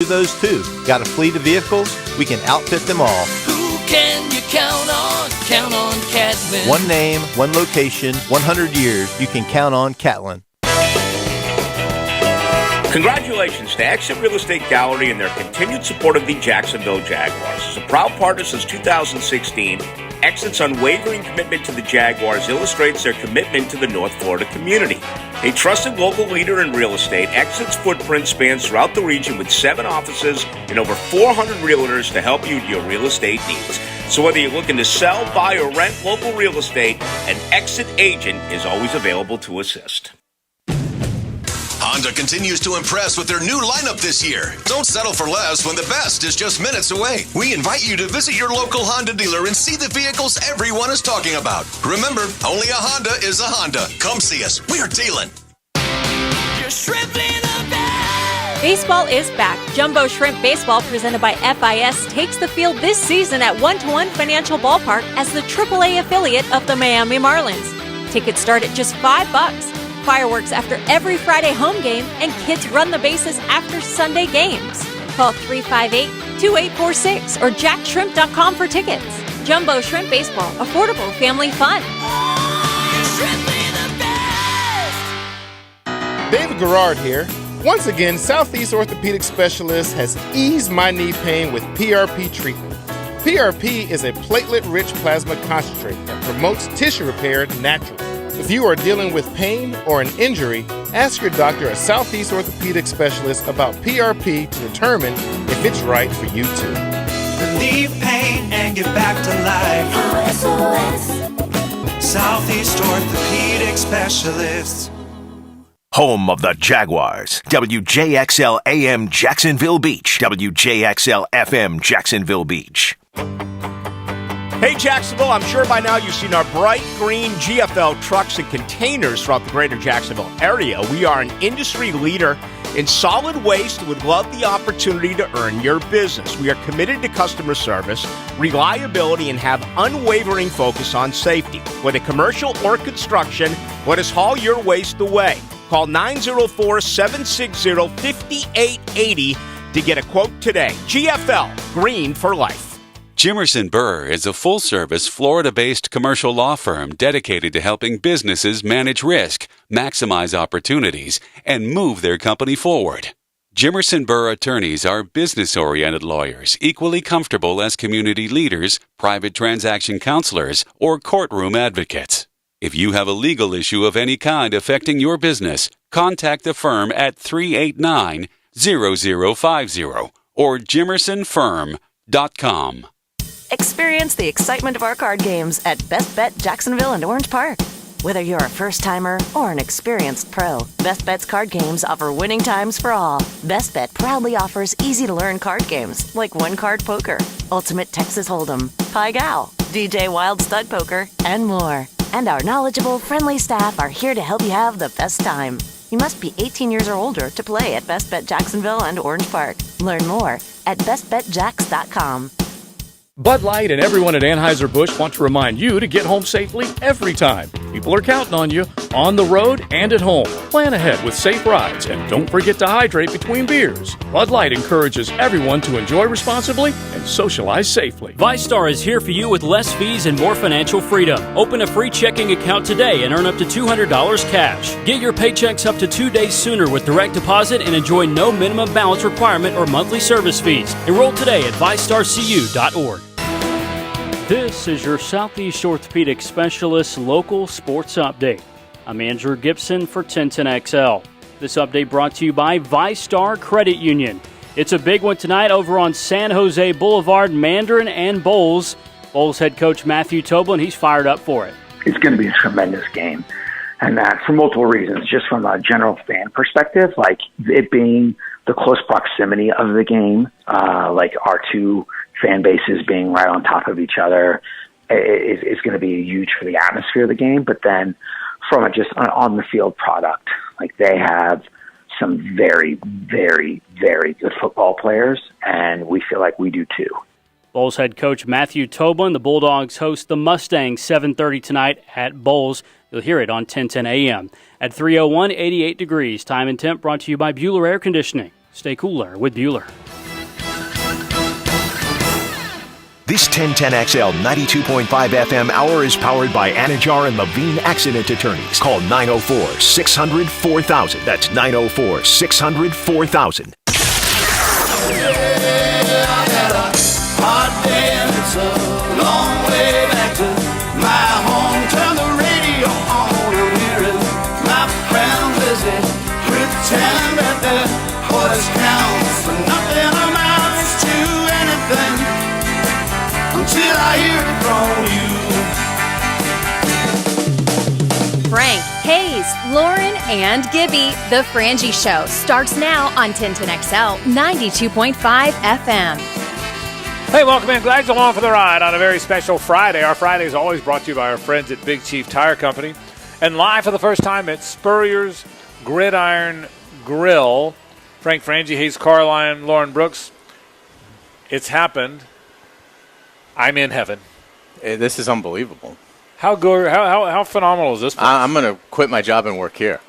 Do those too. Got a fleet of vehicles? We can outfit them all. Who can you count on? Count on Catlin. One name, one location, 100 years. You can count on Catlin. Congratulations to Exit Real Estate Gallery and their continued support of the Jacksonville Jaguars. As a proud partner since 2016, Exit's unwavering commitment to the Jaguars illustrates their commitment to the North Florida community. A trusted local leader in real estate, Exit's footprint spans throughout the region with 7 offices and over 400 realtors to help you with your real estate needs. So whether you're looking to sell, buy, or rent local real estate, an Exit agent is always available to assist. Honda continues to impress with their new lineup this year. Don't settle for less when the best is just minutes away. We invite you to visit your local Honda dealer and see the vehicles everyone is talking about. Remember, only a Honda is a Honda. Come see us. We're dealing. Baseball is back. Jumbo Shrimp Baseball, presented by FIS, takes the field this season at 1-to-1 Financial Ballpark as the AAA affiliate of the Miami Marlins. Tickets start at just $5. Fireworks after every Friday home game, and kids run the bases after Sunday games. Call 358-2846 or jackshrimp.com for tickets. Jumbo Shrimp Baseball, affordable family fun. David Garrard here. Once again, Southeast Orthopedic Specialist has eased my knee pain with PRP treatment. PRP is a platelet-rich plasma concentrate that promotes tissue repair naturally. If you are dealing with pain or an injury, ask your doctor, a Southeast Orthopedic Specialist, about PRP to determine if it's right for you too. Relieve pain and get back to life. SOS. Southeast Orthopedic Specialists. Home of the Jaguars. WJXL AM Jacksonville Beach. WJXL FM Jacksonville Beach. Hey Jacksonville, I'm sure by now you've seen our bright green GFL trucks and containers throughout the greater Jacksonville area. We are an industry leader in solid waste and would love the opportunity to earn your business. We are committed to customer service, reliability, and have unwavering focus on safety. Whether commercial or construction, let us haul your waste away. Call 904-760-5880 to get a quote today. GFL, Green for Life. Jimerson Burr is a full-service, Florida-based commercial law firm dedicated to helping businesses manage risk, maximize opportunities, and move their company forward. Jimerson Burr attorneys are business-oriented lawyers, equally comfortable as community leaders, private transaction counselors, or courtroom advocates. If you have a legal issue of any kind affecting your business, contact the firm at 389-0050 or jimersonfirm.com. Experience the excitement of our card games at Best Bet Jacksonville and Orange Park. Whether you're a first-timer or an experienced pro, Best Bet's card games offer winning times for all. Best Bet proudly offers easy-to-learn card games like one-card poker, Ultimate Texas Hold'em, Pai Gow, DJ Wild Stud Poker, and more. And our knowledgeable, friendly staff are here to help you have the best time. You must be 18 years or older to play at Best Bet Jacksonville and Orange Park. Learn more at bestbetjacks.com. Bud Light and everyone at Anheuser-Busch want to remind you to get home safely every time. People are counting on you, on the road and at home. Plan ahead with safe rides, and don't forget to hydrate between beers. Bud Light encourages everyone to enjoy responsibly and socialize safely. ViStar is here for you with less fees and more financial freedom. Open a free checking account today and earn up to $200 cash. Get your paychecks up to 2 days sooner with direct deposit and enjoy no minimum balance requirement or monthly service fees. Enroll today at vistarcu.org. This is your Southeast Orthopedic Specialist local sports update. I'm Andrew Gibson for 1010XL. This update brought to you by ViStar Credit Union. It's a big one tonight over on San Jose Boulevard, Mandarin and Bowles. Bowles head coach Matthew Toblin, he's fired up for it. It's going to be a tremendous game, and that for multiple reasons. Just from a general fan perspective, like it being the close proximity of the game, like our two fan bases being right on top of each other is going to be huge for the atmosphere of the game. But then from a just on the field product, like they have some very, very, very good football players, and we feel like we do too. Bowles head coach Matthew Toblin. The Bulldogs host the Mustangs 7:30 tonight at Bowles. You'll hear it on 1010 a.m. At 3:01, 88 degrees. Time and temp brought to you by Bueller Air Conditioning. Stay cooler with Bueller. This 1010XL 92.5 FM hour is powered by Anajar and Levine Accident Attorneys. Call 904-600-4000. That's 904-600-4000. Hot day and it's a long way back to my home. Turn the radio on and hearing my friend Lizzie pretend that the voice counts for nothing amounts to anything until I hear it from you. Frank, Hayes, Lauren, and Gibby. The Frangie Show starts now on 1010XL 92.5 FM. Hey, welcome in. Glad you're along for the ride on a very special Friday. Our Friday is always brought to you by our friends at Big Chief Tire Company. And live for the first time at Spurrier's Gridiron Grill. Frank Frangie, Hayes Carline, Lauren Brooks. It's happened. I'm in heaven. This is unbelievable. How good? How phenomenal is this place? I'm going to quit my job and work here.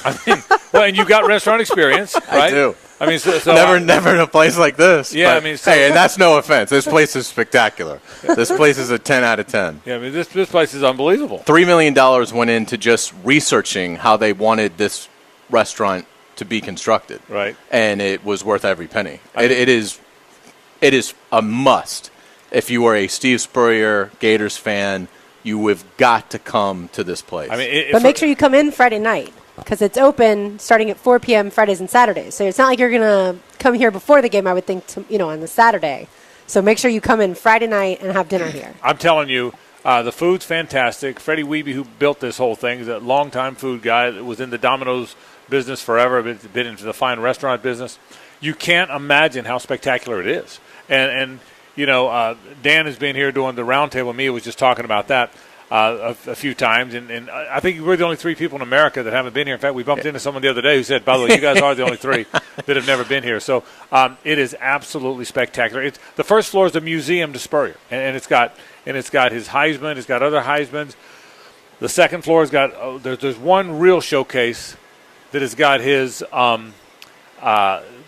I mean, well, and you've got restaurant experience, right? I do. I mean, so never in a place like this. Yeah, but, I mean, so, hey, and that's no offense. This place is spectacular. This place is a 10 out of 10. Yeah, I mean, this place is unbelievable. $3 million went into just researching how they wanted this restaurant to be constructed. Right. And it was worth every penny. It is a must. If you are a Steve Spurrier Gators fan, you have got to come to this place. I mean, but make sure you come in Friday night because it's open starting at 4 p.m. Fridays and Saturdays. So it's not like you're going to come here before the game, I would think, on the Saturday. So make sure you come in Friday night and have dinner here. I'm telling you, the food's fantastic. Freddie Wiebe, who built this whole thing, is a longtime food guy that was in the Domino's business forever, been into the fine restaurant business. You can't imagine how spectacular it is. And Dan has been here doing the roundtable. Me was just talking about that a few times, and I think we're the only three people in America that haven't been here. In fact, we bumped into someone the other day who said, by the way, you guys are the only three that have never been here. So it is absolutely spectacular. The first floor is a museum to Spurrier, and it's got his Heisman, it's got other Heismans. The second floor has got there's one real showcase that has got his the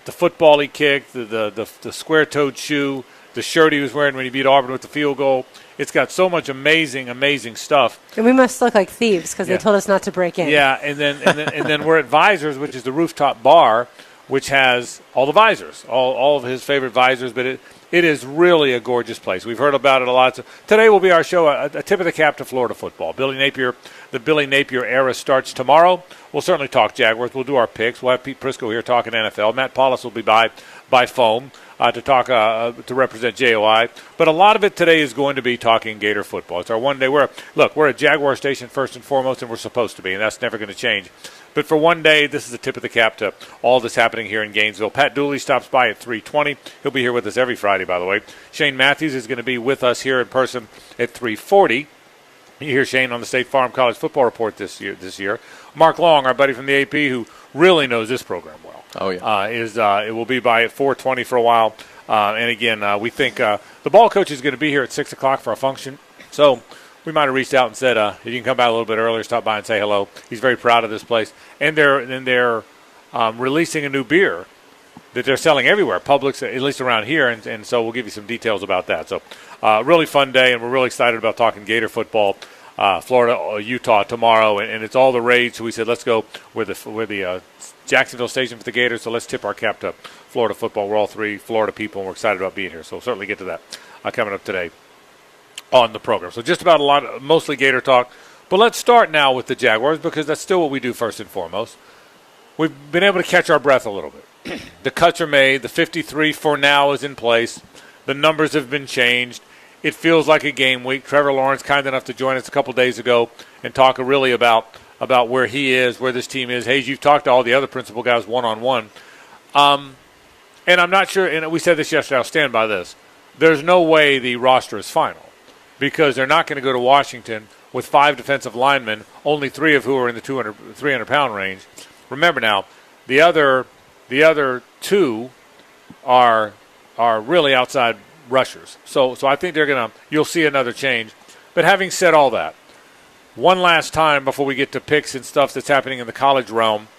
football he kicked, the square-toed shoe, the shirt he was wearing when he beat Auburn with the field goal. It's got so much amazing stuff. And we must look like thieves because they told us not to break in. Yeah, and then we're at Visors, which is the rooftop bar, which has all the visors, all of his favorite visors. But it is really a gorgeous place. We've heard about it a lot. So today will be our show, a tip of the cap to Florida football. The Billy Napier era starts tomorrow. We'll certainly talk Jaguars. We'll do our picks. We'll have Pete Prisco here talking NFL. Matt Paulus will be by phone. To talk to represent JOI, but a lot of it today is going to be talking Gator football. It's our one day. We're a Jaguar station first and foremost, and we're supposed to be, and that's never going to change. But for one day, this is a tip of the cap to all that's happening here in Gainesville. Pat Dooley stops by at 3:20. He'll be here with us every Friday, by the way. Shane Matthews is going to be with us here in person at 3:40. You hear Shane on the State Farm College Football Report this year. Mark Long, our buddy from the AP, who really knows this program well. Oh, yeah. It will be by at 4:20 for a while. And again, we think the ball coach is going to be here at 6 o'clock for a function. So we might have reached out and said, you can come by a little bit earlier, stop by and say hello. He's very proud of this place. And they're releasing a new beer that they're selling everywhere, Publix, at least around here. And so we'll give you some details about that. So really fun day, and we're really excited about talking Gator football. Florida, Utah tomorrow, and it's all the rage. So we said, let's go. We're the Jacksonville station for the Gators, so let's tip our cap to Florida football. We're all three Florida people, and we're excited about being here. So we'll certainly get to that coming up today on the program. So just about mostly Gator talk. But let's start now with the Jaguars because that's still what we do first and foremost. We've been able to catch our breath a little bit. The cuts are made. The 53 for now is in place. The numbers have been changed. It feels like a game week. Trevor Lawrence, kind enough to join us a couple days ago and talk really about where he is, where this team is. Hayes, you've talked to all the other principal guys one-on-one. And I'm not sure, and we said this yesterday, I'll stand by this. There's no way the roster is final because they're not going to go to Washington with 5 defensive linemen, only 3 of who are in the 300-pound range. Remember now, the other 2 are really outside rushers. So I think you'll see another change. But having said all that, one last time before we get to picks and stuff that's happening in the college realm,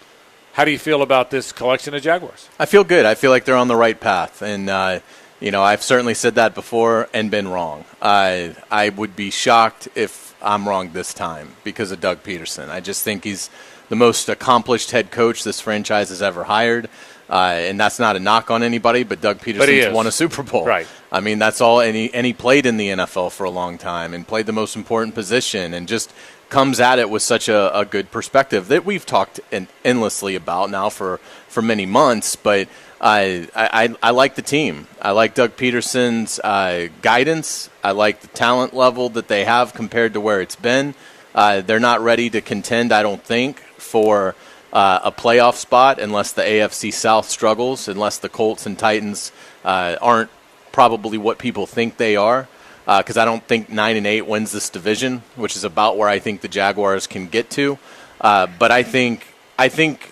How do you feel about this collection of Jaguars? I feel good. I feel like they're on the right path. And, I've certainly said that before and been wrong. I would be shocked if I'm wrong this time because of Doug Peterson. I just think he's the most accomplished head coach this franchise has ever hired. And that's not a knock on anybody, but Doug Peterson's won a Super Bowl. Right. I mean, that's all. And he played in the NFL for a long time and played the most important position and just comes at it with such a good perspective that we've talked endlessly about now for many months. But I like the team. I like Doug Peterson's guidance. I like the talent level that they have compared to where it's been. They're not ready to contend, I don't think, for a playoff spot unless the AFC South struggles, unless the Colts and Titans aren't probably what people think they are. Because I don't think 9-8 wins this division, which is about where I think the Jaguars can get to. But I think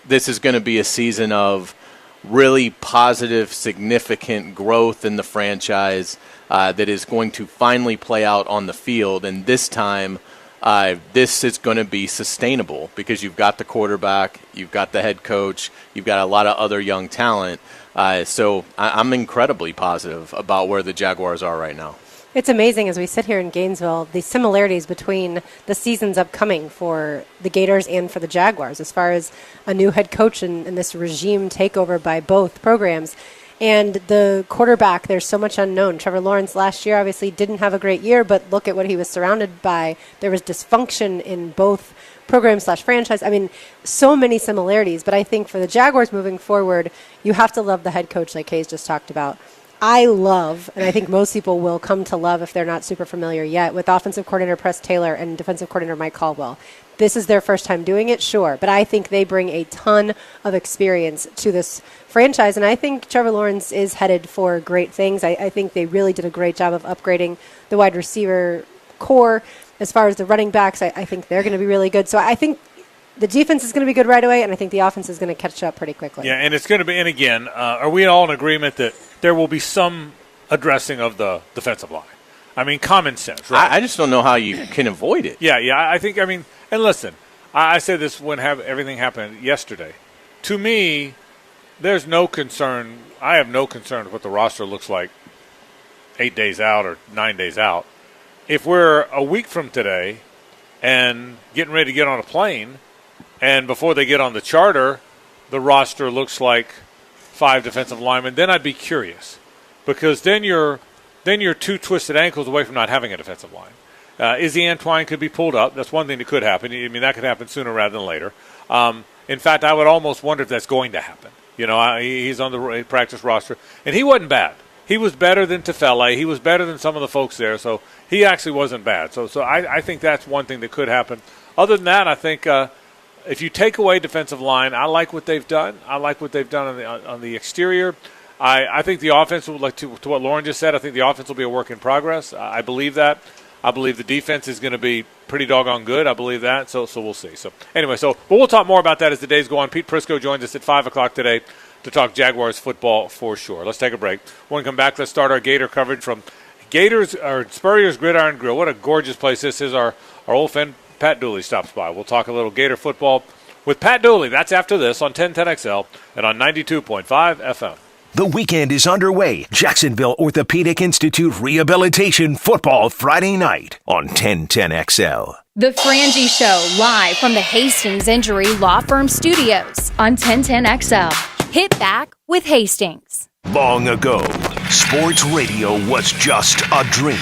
this is going to be a season of really positive, significant growth in the franchise that is going to finally play out on the field. And this time, this is going to be sustainable because you've got the quarterback, you've got the head coach, you've got a lot of other young talent. So I'm incredibly positive about where the Jaguars are right now. It's amazing as we sit here in Gainesville, the similarities between the seasons upcoming for the Gators and for the Jaguars as far as a new head coach and this regime takeover by both programs. And the quarterback, there's so much unknown. Trevor Lawrence last year obviously didn't have a great year, but look at what he was surrounded by. There was dysfunction in both program/franchise. I mean, so many similarities. But I think for the Jaguars moving forward, you have to love the head coach like Hayes just talked about. I love, and I think most people will come to love if they're not super familiar yet, with offensive coordinator Press Taylor and defensive coordinator Mike Caldwell. This is their first time doing it, sure, but I think they bring a ton of experience to this franchise, and I think Trevor Lawrence is headed for great things. I think they really did a great job of upgrading the wide receiver core. As far as the running backs, I think they're going to be really good. So I think the defense is going to be good right away, and I think the offense is going to catch up pretty quickly. Yeah, and it's going to be, and again, are we all in agreement that there will be some addressing of the defensive line? I mean, common sense, right? I just don't know how you can avoid it. Yeah, I think, and listen, I said this when everything happened yesterday. To me, there's no concern. I have no concern with what the roster looks like 8 days out or 9 days out. If we're a week from today and getting ready to get on a plane, and before they get on the charter, the roster looks like 5 defensive linemen, then I'd be curious. Because then you're 2 twisted ankles away from not having a defensive line. Izzy Antoine could be pulled up. That's one thing that could happen. I mean, that could happen sooner rather than later. In fact, I would almost wonder if that's going to happen. He's on the practice roster, and he wasn't bad. He was better than Tefele. He was better than some of the folks there, so he actually wasn't bad. So I think that's one thing that could happen. Other than that, I think if you take away defensive line, I like what they've done. I like what they've done on the exterior. I think the offense will, like to what Lauren just said, I think the offense will be a work in progress. I believe that. I believe the defense is going to be pretty doggone good. I believe that. So we'll see. So anyway, but we'll talk more about that as the days go on. Pete Prisco joins us at 5 o'clock today to talk Jaguars football for sure. Let's take a break. When we come back, let's start our Gator coverage from Spurrier's Gridiron Grill. What a gorgeous place this is. Our old friend Pat Dooley stops by. We'll talk a little Gator football with Pat Dooley. That's after this on 1010XL and on 92.5 FM. The weekend is underway. Jacksonville Orthopedic Institute Rehabilitation Football Friday night on 1010XL. The Frangie Show, live from the Hastings Injury Law Firm Studios on 1010XL. Hit back with Hastings. Long ago, sports radio was just a dream.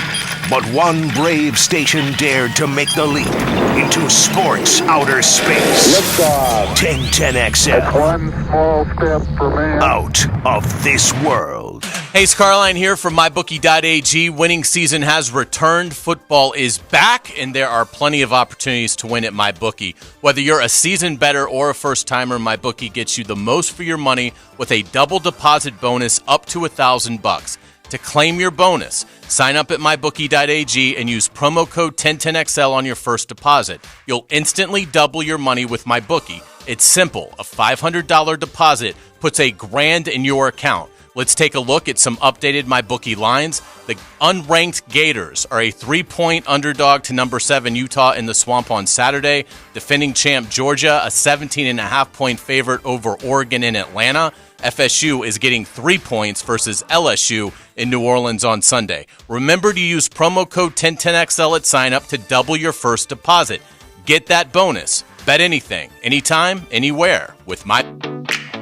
But one brave station dared to make the leap into sports outer space. Liftoff. 1010XL. That's one small step for man. Out of this world. Hey, it's Carline here from MyBookie.ag. Winning season has returned. Football is back, and there are plenty of opportunities to win at MyBookie. Whether you're a seasoned bettor or a first-timer, MyBookie gets you the most for your money with a double deposit bonus up to $1,000. To claim your bonus, sign up at MyBookie.ag and use promo code 1010XL on your first deposit. You'll instantly double your money with MyBookie. It's simple. A $500 deposit puts $1,000 in your account. Let's take a look at some updated MyBookie lines. The unranked Gators are a 3-point underdog to number 7 Utah in the Swamp on Saturday. Defending champ Georgia, a 17.5-point favorite over Oregon in Atlanta. FSU is getting 3 points versus LSU in New Orleans on Sunday. Remember to use promo code 1010XL at sign up to double your first deposit. Get that bonus. Bet anything, anytime, anywhere with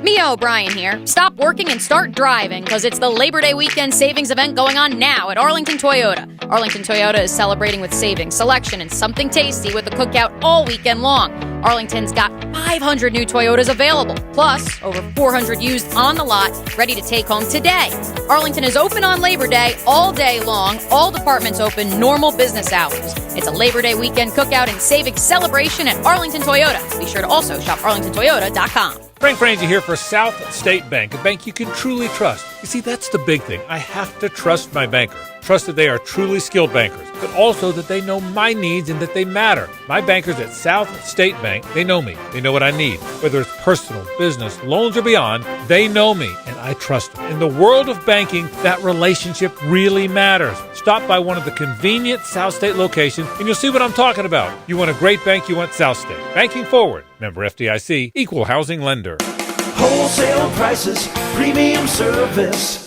Mia O'Brien here. Stop working and start driving because it's the Labor Day weekend savings event going on now at Arlington Toyota. Arlington Toyota is celebrating with savings, selection, and something tasty with a cookout all weekend long. Arlington's got 500 new Toyotas available, plus over 400 used on the lot, ready to take home today. Arlington is open on Labor Day all day long. All departments open normal business hours. It's a Labor Day weekend cookout and savings celebration at Arlington Toyota. Be sure to also shop arlingtontoyota.com. Frank Frangie here for South State Bank, a bank you can truly trust. You see, that's the big thing. I have to trust my banker. Trust that they are truly skilled bankers, but also that they know my needs and that they matter. My bankers at South State Bank, they know me. They know what I need. Whether it's personal, business, loans, or beyond, they know me, and I trust them. In the world of banking, that relationship really matters. Stop by one of the convenient South State locations, and you'll see what I'm talking about. You want a great bank, you want South State. Banking forward. Member FDIC, Equal Housing Lender. Wholesale prices, premium service.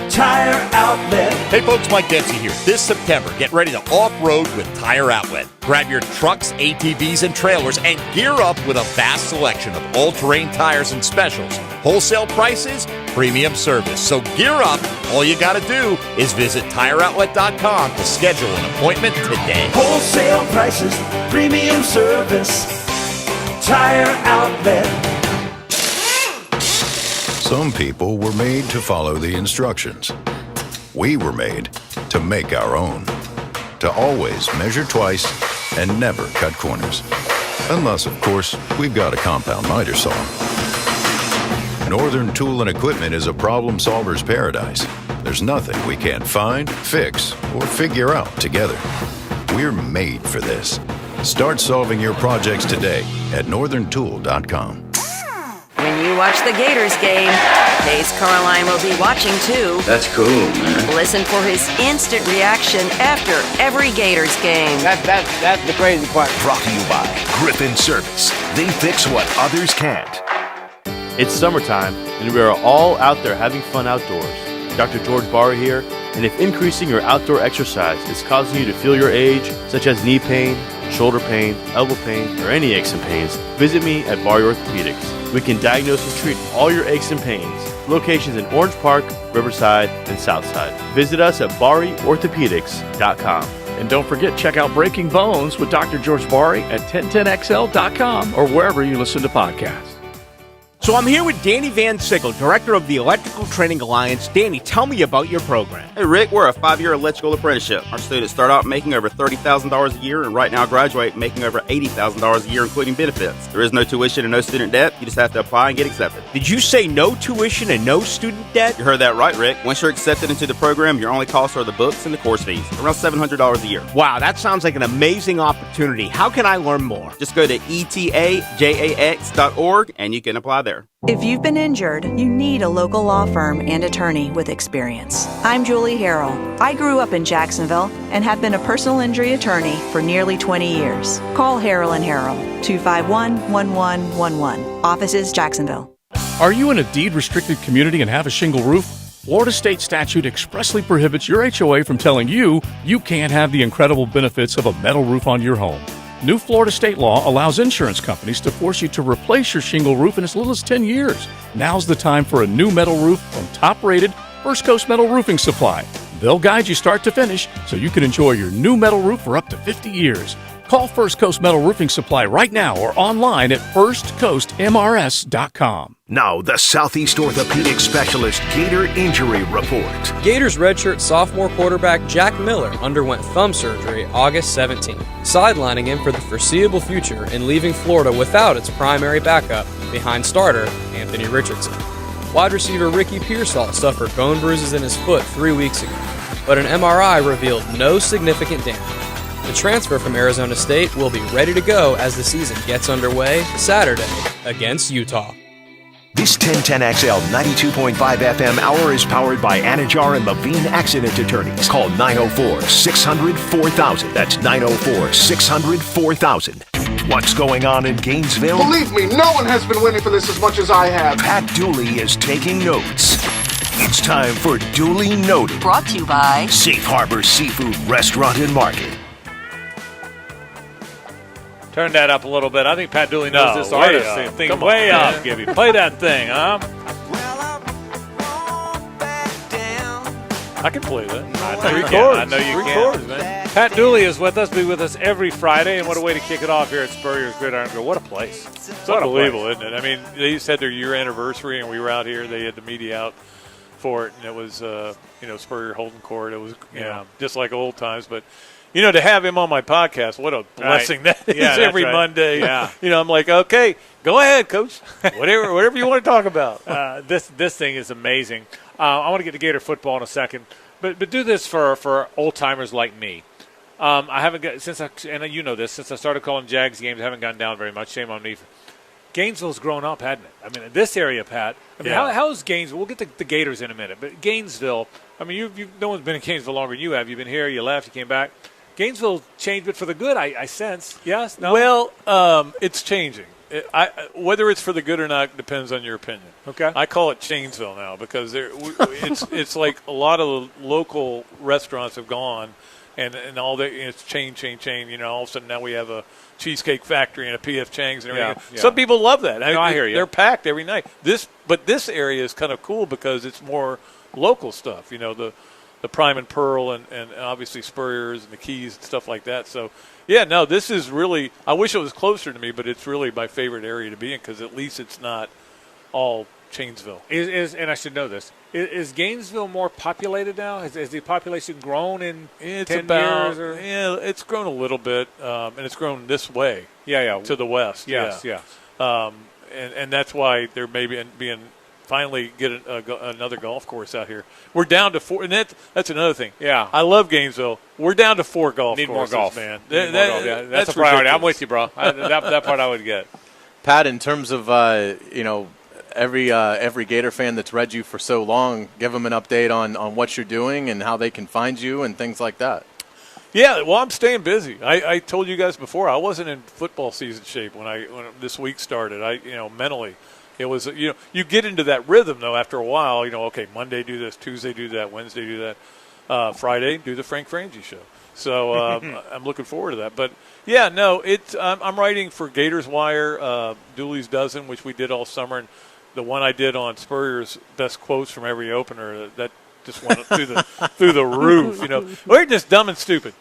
Tire Outlet. Hey folks, Mike Dempsey here. This September, get ready to off-road with Tire Outlet. Grab your trucks, ATVs, and trailers and gear up with a vast selection of all-terrain tires and specials. Wholesale prices, premium service. So gear up. All you got to do is visit TireOutlet.com to schedule an appointment today. Wholesale prices, premium service. Tire Outlet. Some people were made to follow the instructions. We were made to make our own. To always measure twice and never cut corners. Unless, of course, we've got a compound miter saw. Northern Tool and Equipment is a problem solver's paradise. There's nothing we can't find, fix, or figure out together. We're made for this. Start solving your projects today at northerntool.com. When you watch the Gators game, Hayes Carline will be watching too. That's cool, man. Listen for his instant reaction after every Gators game. That's the crazy part. Brought to you by Griffin Service. They fix what others can't. It's summertime, and we are all out there having fun outdoors. Dr. George Barr here, and if increasing your outdoor exercise is causing you to feel your age, such as knee pain, shoulder pain, elbow pain, or any aches and pains, visit me at Barry Orthopedics. We can diagnose and treat all your aches and pains. Locations in Orange Park, Riverside, and Southside. Visit us at BariOrthopedics.com. And don't forget, check out Breaking Bones with Dr. George Bari at 1010XL.com or wherever you listen to podcasts. So I'm here with Danny Van Sickle, Director of the Electrical Training Alliance. Danny, tell me about your program. Hey, Rick, we're a 5-year electrical apprenticeship. Our students start out making over $30,000 a year, and right now graduate making over $80,000 a year, including benefits. There is no tuition and no student debt. You just have to apply and get accepted. Did you say no tuition and no student debt? You heard that right, Rick. Once you're accepted into the program, your only costs are the books and the course fees, around $700 a year. Wow, that sounds like an amazing opportunity. How can I learn more? Just go to etajax.org, and you can apply there. If you've been injured, you need a local law firm and attorney with experience. I'm Julie Harrell. I grew up in Jacksonville and have been a personal injury attorney for nearly 20 years. Call Harrell & Harrell, 251-1111. Offices, Jacksonville. Are you in a deed-restricted community and have a shingle roof? Florida state statute expressly prohibits your HOA from telling you you can't have the incredible benefits of a metal roof on your home. New Florida state law allows insurance companies to force you to replace your shingle roof in as little as 10 years. Now's the time for a new metal roof from top-rated First Coast Metal Roofing Supply. They'll guide you start to finish so you can enjoy your new metal roof for up to 50 years. Call First Coast Metal Roofing Supply right now or online at firstcoastmrs.com. Now, the Southeast Orthopedic Specialist Gator Injury Report. Gators redshirt sophomore quarterback Jack Miller underwent thumb surgery August 17, sidelining him for the foreseeable future and leaving Florida without its primary backup behind starter Anthony Richardson. Wide receiver Ricky Pearsall suffered bone bruises in his foot 3 weeks ago, but an MRI revealed no significant damage. The transfer from Arizona State will be ready to go as the season gets underway Saturday against Utah. This 1010XL 92.5 FM hour is powered by Anajar and Levine Accident Attorneys. Call 904-600-4000. That's 904-600-4000. What's going on in Gainesville? Believe me, no one has been waiting for this as much as I have. Pat Dooley is taking notes. It's time for Duly Noted. Brought to you by Safe Harbor Seafood Restaurant and Market. Turn that up a little bit. I think Pat Dooley knows this way artist up. thing Come way on. up, Gibby. Play that thing, huh? I can play that. I know you can. Chords, man. Pat Dooley is with us. Be with us every Friday, and what a way to kick it off here at Spurrier's Gridiron Grill. What a place! It's unbelievable, isn't it? I mean, they just had their year anniversary, and we were out here. They had the media out for it, and it was, Spurrier Holden Court. It was, just like old times, but. To have him on my podcast, what a blessing that is every Monday. Yeah. I'm like, okay, go ahead, Coach. Whatever you want to talk about. This thing is amazing. I want to get to Gator football in a second, but do this for old timers like me. I haven't got since I started calling Jags games. I haven't gotten down very much. Shame on me. Gainesville's grown up, hadn't it? I mean, this area, Pat. I mean, how is Gainesville? We'll get to the Gators in a minute, but Gainesville. I mean, no one's been in Gainesville longer than you have. You've been here. You left. You came back. Gainesville changed, but for the good, I sense. Yes? No? Well, it's changing. Whether it's for the good or not depends on your opinion. Okay. I call it Chainsville now because it's like a lot of the local restaurants have gone, and all it's chain. All of a sudden now we have a Cheesecake Factory and a P.F. Chang's and everything. Yeah. Some people love that. I hear you. They're packed every night. But this area is kind of cool because it's more local stuff. The Prime and Pearl and obviously Spurrier's and the Keys and stuff like that. So, this is really – I wish it was closer to me, but it's really my favorite area to be in because at least it's not all Chainsville. And I should know this. Is Gainesville more populated now? Has the population grown in 10 years? Yeah, it's grown a little bit, and it's grown this way. Yeah. To the west. Yes. And that's why they're maybe being – finally get another golf course out here. We're down to 4, and that's another thing. Yeah. I love Gainesville. We're down to 4 golf Need courses, more golf. man. That's a priority. Ridiculous. I'm with you, bro. That part I would get. Pat, in terms of, every Gator fan that's read you for so long, give them an update on what you're doing and how they can find you and things like that. Yeah, well, I'm staying busy. I told you guys before, I wasn't in football season shape when this week started. Mentally. It was, you get into that rhythm, though, after a while. Okay, Monday do this, Tuesday do that, Wednesday do that, Friday do the Frank Frangie show. So I'm looking forward to that. But, I'm writing for Gators Wire, Dooley's Dozen, which we did all summer. And the one I did on Spurrier's best quotes from every opener, that just went through the roof. We're just dumb and stupid,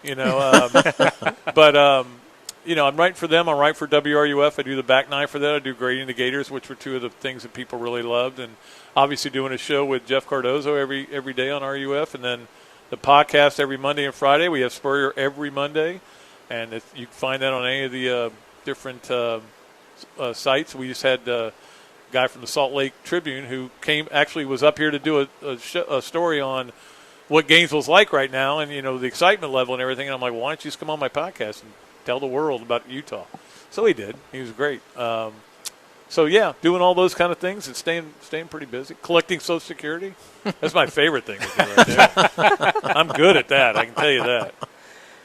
I'm writing for them. I'm writing for WRUF. I do the back nine for that. I do Grading the Gators, which were two of the things that people really loved. And obviously doing a show with Jeff Cardozo every day on RUF. And then the podcast every Monday and Friday. We have Spurrier every Monday. And you can find that on any of the different sites. We just had a guy from the Salt Lake Tribune who was up here to do a story on what Gainesville's like right now and, the excitement level and everything. And I'm like, well, why don't you just come on my podcast and tell the world about Utah. So he did. He was great. Doing all those kind of things and staying pretty busy. Collecting Social Security. That's my favorite thing to do right there. I'm good at that. I can tell you that.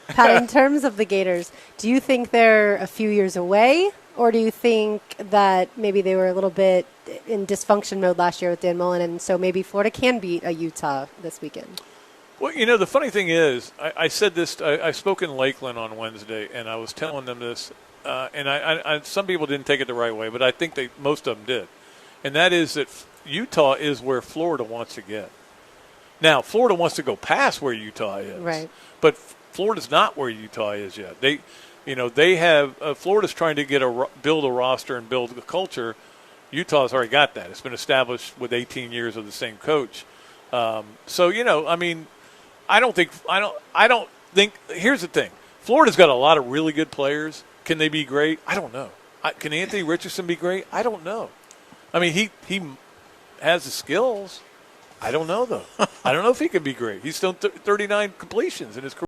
Pat, in terms of the Gators, do you think they're a few years away, or do you think that maybe they were a little bit in dysfunction mode last year with Dan Mullen, and so maybe Florida can beat a Utah this weekend? Well, the funny thing is, I said this. I spoke in Lakeland on Wednesday, and I was telling them this, and I some people didn't take it the right way, but I think most of them did, and that is that Utah is where Florida wants to get. Now, Florida wants to go past where Utah is, right? But Florida's not where Utah is yet. They have Florida's trying to build a roster and build a culture. Utah's already got that. It's been established with 18 years of the same coach. I don't think. Here's the thing: Florida's got a lot of really good players. Can they be great? I don't know. Can Anthony Richardson be great? I don't know. I mean, he has the skills. I don't know though. I don't know if he can be great. He's still 39 completions in his career.